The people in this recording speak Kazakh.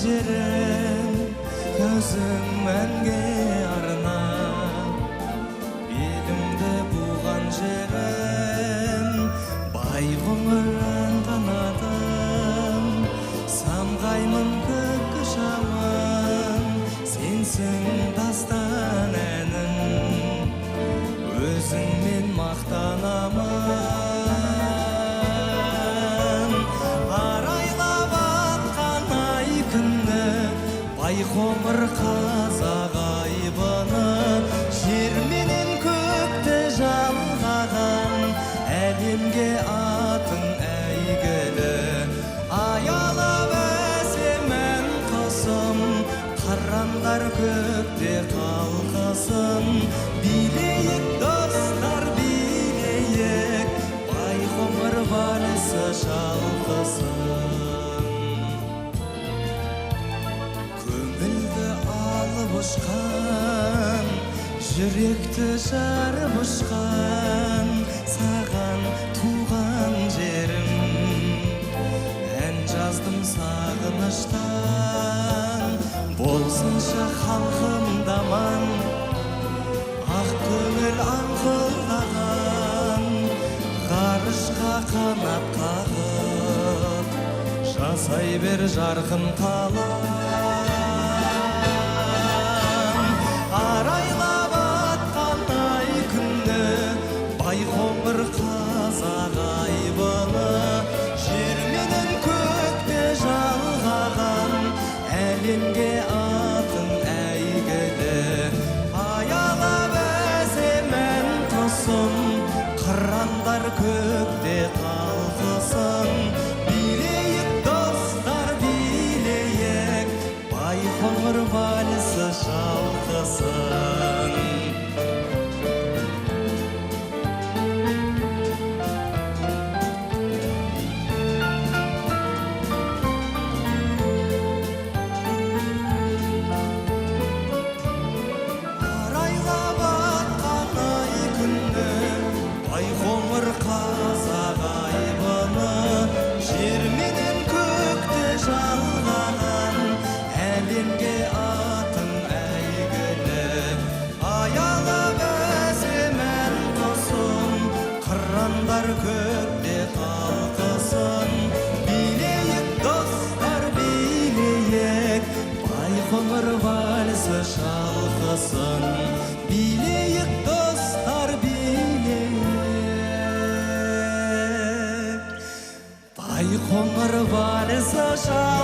жерім көзің мәнге арнап, белімді буған жерім байқоңыр қанатым, самғаймын көкке шамын, сенсің дастан әнім, өзіңмен мақтанамын. Арайлап атқан ай күнні, байқоңыр қазақ айбыны, жер менен көкті жалғаған, әлемге атың әйгілі. Аялап әсем ән құсым, қырандар көкте қалқысын, билейік достар билейік, байқоңыр вальсы шалқысын. Көңілді алып ұшқан, жүректі жарып ұшқан, саған туған жерім, ән жаздым сағыныштан. Болсыншы халқымда аман, ақ көңіл аңқылдаған, ғарышқа қанат қағып, жасай бер жарқын қалам. Арайлап атқан ай күнді, байқоңыр қазақ айбыны, жер менен көкте жалғаған, әлемге атың әйгілі. Аялап әсем ән құсым, қырандар көкте қалқысын, билейік достар билейік, байқоңыр вальсы шалқысын. Арайлап атқан ай күнді, байқоңыр қазақ айбыны, жер менен көкте жалғаған, әлемге атың әйгілі. Аялап әсем ән құсым, қырандар көкте қалқысын, билейік достар билейік, байқоңыр вальсы шалқысын. Билейік достар билейік, байқоңыр вальсы шалқысын.